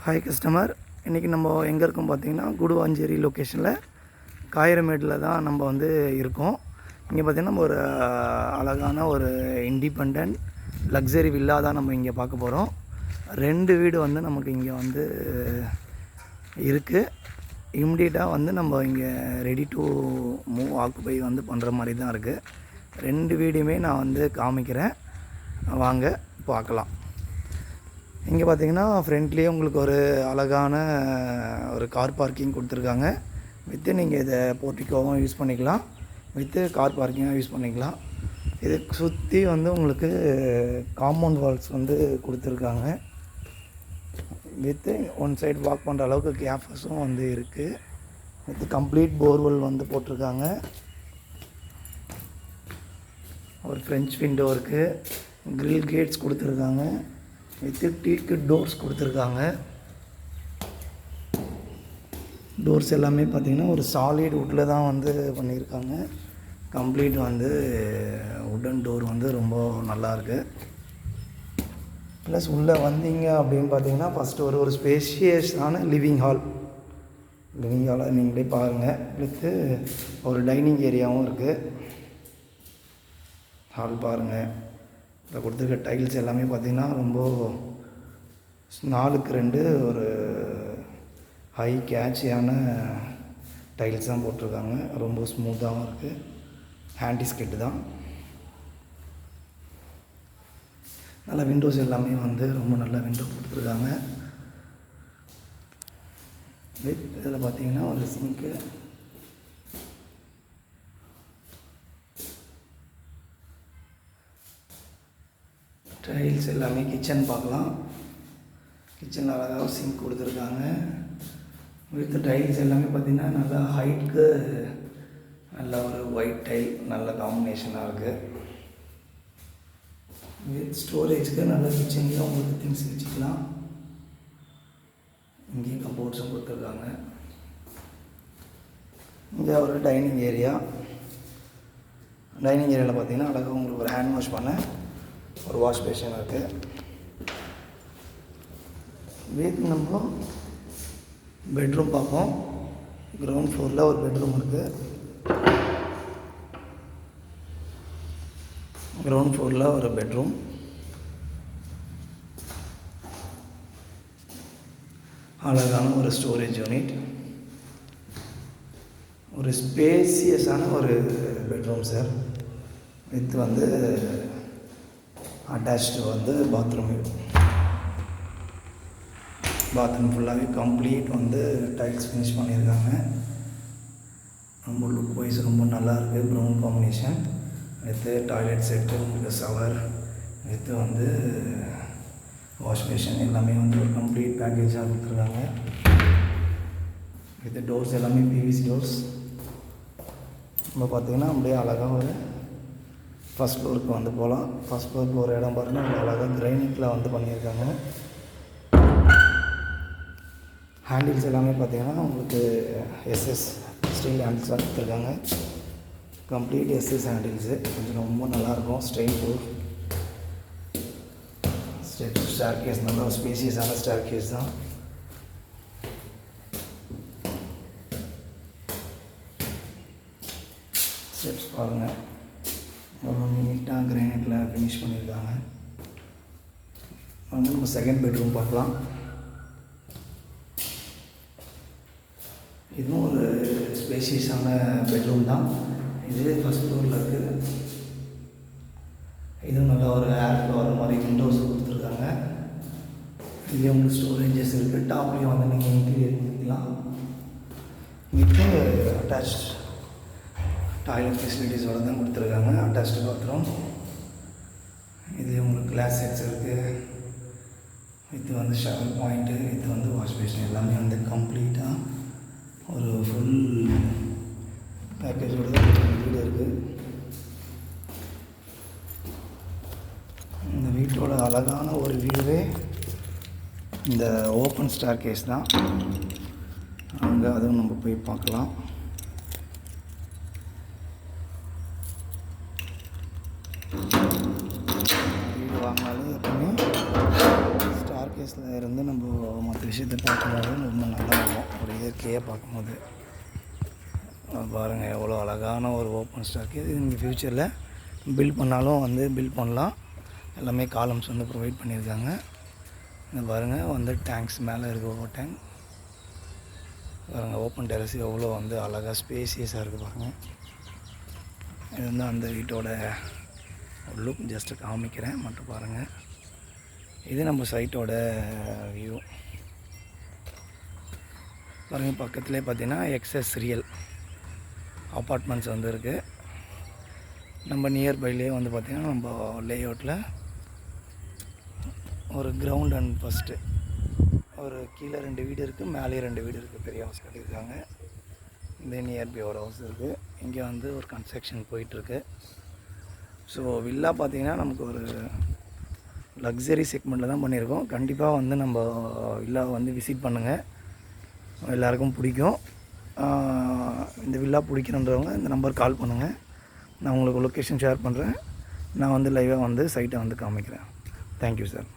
Hi customer, இன்றைக்கி நம்ம எங்கே இருக்கோம் பார்த்தீங்கன்னா குடுவாஞ்சேரி லொக்கேஷனில் காயிரமேட்டில் தான் நம்ம வந்து இருக்கோம். இங்கே பார்த்திங்கன்னா நம்ம ஒரு அழகான ஒரு இண்டிபெண்ட் லக்ஸரி வில்லா தான் நம்ம இங்கே பார்க்க போகிறோம். 2 வீடு வந்து நமக்கு இங்கே வந்து இருக்குது. இம்மிடியட்டாக வந்து நம்ம இங்கே ரெடி டு மூவ் ஆக்குபை வந்து பண்ணுற மாதிரி தான் இருக்குது. 2 வீடுமே நான் வந்து காமிக்கிறேன், வாங்க பார்க்கலாம். இங்கே பார்த்தீங்கன்னா ஃப்ரண்ட்லேயே உங்களுக்கு ஒரு அழகான ஒரு கார் பார்க்கிங் கொடுத்துருக்காங்க. நீங்கள் இதை போர்ட்டிக்கோவும் யூஸ் பண்ணிக்கலாம், கார் பார்க்கிங்காக யூஸ் பண்ணிக்கலாம். இதை சுற்றி வந்து உங்களுக்கு காம்பவுண்ட் வால்ஸ் வந்து கொடுத்துருக்காங்க. ஒன் சைடு வாக் பண்ணுற அளவுக்கு கேஃபஸும் வந்து இருக்குது. கம்ப்ளீட் போர்வெல் வந்து போட்டிருக்காங்க. ஒரு ஃப்ரெஞ்ச் விண்டோ இருக்குது, கிரில் கேட்ஸ் கொடுத்துருக்காங்க, டீக்கு டோர்ஸ் கொடுத்துருக்காங்க. டோர்ஸ் எல்லாமே பார்த்திங்கன்னா ஒரு சாலிட் வுட்டில் தான் வந்து பண்ணியிருக்காங்க. கம்ப்ளீட் வந்து வுட்டன் டோர் வந்து ரொம்ப நல்லாயிருக்கு. ப்ளஸ் உள்ளே வந்தீங்க அப்படின்னு பார்த்தீங்கன்னா ஃபஸ்ட்டு ஒரு ஸ்பேஷியஸான லிவிங் ஹாலை நீங்களே பாருங்கள். ஒரு டைனிங் ஏரியாவும் இருக்குது. ஹால் பாருங்கள். இதில் கொடுத்துருக்க டைல்ஸ் எல்லாமே பார்த்திங்கன்னா ரொம்ப 4x2 ஒரு ஹை கேட்சியான டைல்ஸ் தான் போட்டிருக்காங்க. ரொம்ப ஸ்மூத்தாகவும் இருக்குது. ஹேண்டிஸ்கெட்டு தான். நல்ல விண்டோஸ் எல்லாமே வந்து ரொம்ப நல்ல விண்டோ கொடுத்துருக்காங்க. இதில் பார்த்திங்கன்னா ஒரு சிங்க்கு, டைல்ஸ் எல்லாமே கிச்சன் பார்க்கலாம். கிச்சனில் அழகாக சிங்க் கொடுத்துருக்காங்க. டைல்ஸ் எல்லாமே பார்த்திங்கன்னா நல்லா ஹைட்டுக்கு நல்ல ஒரு ஒயிட் டைல், நல்ல காம்பினேஷனாக இருக்குது. ஸ்டோரேஜுக்கு நல்ல கிச்சன்லேயும் உங்களுக்கு திங்ஸ் வச்சுக்கலாம். இங்கேயும் கபோர்ட்ஸும் கொடுத்துருக்காங்க. இங்கே ஒரு டைனிங் ஏரியாவில் பார்த்திங்கன்னா அழகாக உங்களுக்கு ஒரு ஹேண்ட் வாஷ் பண்ண ஒரு வாஷ் பேஷன் இருக்குது. நம்ம பெட்ரூம் பார்ப்போம். கிரவுண்ட் ஃப்ளோரில் ஒரு பெட்ரூம் இருக்குது. அழகான ஒரு ஸ்டோரேஜ் யூனிட், ஒரு ஸ்பேசியஸான ஒரு பெட்ரூம் சார். வந்து அட்டாச்டு வந்து பாத்ரூம் ஃபுல்லாகவே கம்ப்ளீட் வந்து டைல்ஸ் ஃபினிஷ் பண்ணியிருக்காங்க. ரொம்ப லுக் வைஸ் ரொம்ப நல்லாயிருக்கு. ப்ரௌன் காம்பினேஷன் டாய்லெட் செட்டு, உங்களுக்கு ஷவர் வந்து வாஷ் பேஷன் எல்லாமே வந்து ஒரு கம்ப்ளீட் பேக்கேஜாக கொடுத்துருக்காங்க. டோர்ஸ் எல்லாமே பிவிசி டோர்ஸ். நம்ம பார்த்திங்கன்னா அப்படியே அழகாக ஒரு ஃபஸ்ட் ஃப்ளோருக்கு வந்து போகலாம். ஃபஸ்ட் ஃப்ளோருக்கு ஒரு இடம் பாருங்கள், அழகாக கிரைனிட்டில் வந்து பண்ணியிருக்காங்க. ஹேண்டில்ஸ் எல்லாமே பார்த்திங்கன்னா உங்களுக்கு எஸ்எஸ் ஸ்டீல் ஹேண்டில்ஸாக கொடுத்துருக்காங்க. கம்ப்ளீட் எஸ்எஸ் ஹேண்டில்ஸு கொஞ்சம் ரொம்ப நல்லாயிருக்கும். ஸ்டெயின் ப்ரூஃப் ஸ்டேர் கேஸ், நல்ல ஒரு ஸ்பேசியஸான ஸ்டேர் கேஸ் தான். ஸ்டெப்ஸ் பாருங்கள், அவ்வளோ நீட்டாக கிரானைட்டில் ஃபினிஷ் பண்ணியிருக்காங்க. வந்து நம்ம செகண்ட் பெட்ரூம் பார்க்கலாம். இதுவும் ஒரு ஸ்பேஷியஸான பெட்ரூம் தான். இது ஃபஸ்ட் ஃப்ளோரில் இருக்குது. இதுவும் நல்லா ஒரு ஏர் ஃப்ளோ வர மாதிரி விண்டோஸ் கொடுத்துருக்காங்க. இங்கே உங்களுக்கு ஸ்டோரேஜஸ் இருக்குது. டாப்லேயும் வந்து நீங்கள் இன்டீரியர் பண்ணிக்கலாம். அட்டாச் டாய்லெட் ஃபெசிலிட்டிஸோடு தான் கொடுத்துருக்காங்க. Attached bathroom. இது உங்களுக்கு கிளாஸ் செட்ஸ் இருக்குது. இது வந்து ஷவர் பாயிண்ட்டு, இது வந்து வாஷ் பேஷன் எல்லாமே வந்து கம்ப்ளீட்டாக ஒரு ஃபுல் பேக்கேஜோடு தான் வீடு இருக்குது. இந்த வீட்டோட அழகான ஒரு வியூவே இந்த ஓப்பன் ஸ்டேர் கேஸ் தான். அங்கே அதுவும் நம்ம போய் பார்க்கலாம். வீடு வாங்கினாலும் எப்பவுமே ஸ்டார் கேஸில் இருந்து நம்ம மற்ற விஷயத்தை பார்க்கும்போது ரொம்ப நல்லா இருக்கும். ஒரு இயற்கையாக பார்க்கும்போது பாருங்கள் எவ்வளோ அழகான ஒரு ஓப்பன் ஸ்டாக். இது இங்கே ஃப்யூச்சரில் பில்ட் பண்ணாலும் வந்து பில்ட் பண்ணலாம். எல்லாமே காலம்ஸ் வந்து ப்ரொவைட் பண்ணியிருக்காங்க. இந்த பாருங்கள் வந்து டேங்க்ஸ் மேலே இருக்க ஓவர் டேங்க் பாருங்கள். ஓப்பன் டெரஸ் எவ்வளோ வந்து அழகாக ஸ்பேசியஸாக இருக்குது பாருங்கள். இது வந்து அந்த வீட்டோட லுக் ஜஸ்ட்டு காமிக்கிறேன் மட்டும் பாருங்கள். இது நம்ம சைட்டோட வியூ பாருங்கள். பக்கத்துலேயே பார்த்தீங்கன்னா எக்ஸஸ் ரியல் அப்பார்ட்மெண்ட்ஸ் வந்து இருக்குது. நம்ம நியர்பைலேயே வந்து பார்த்திங்கன்னா நம்ம லேஅவுட்டில் ஒரு கிரவுண்ட் அண்ட் ஃபஸ்ட்டு ஒரு கீழே 2 வீடு இருக்குது, மேலே 2 வீடு இருக்குது. பெரிய ஹவுஸ் கட்டியிருக்காங்க. இந்த நியர்பை ஒரு ஹவுஸ் இருக்குது. இங்கே வந்து ஒரு கன்ஸ்ட்ரக்ஷன் போயிட்டுருக்கு. ஸோ வில்லா பார்த்திங்கன்னா நமக்கு ஒரு லக்ஸரி செக்மெண்ட்டில் தான் பண்ணியிருக்கோம். கண்டிப்பாக வந்து நம்ம வில்லாவை வந்து விசிட் பண்ணுங்கள், எல்லாருக்கும் பிடிக்கும். இந்த வில்லா பிடிக்கணுன்றவங்க இந்த நம்பர் கால் பண்ணுங்கள். நான் உங்களுக்கு லொக்கேஷன் ஷேர் பண்ணுறேன். நான் வந்து லைவாக வந்து சைட்டை வந்து காமிக்கிறேன். Thank you sir.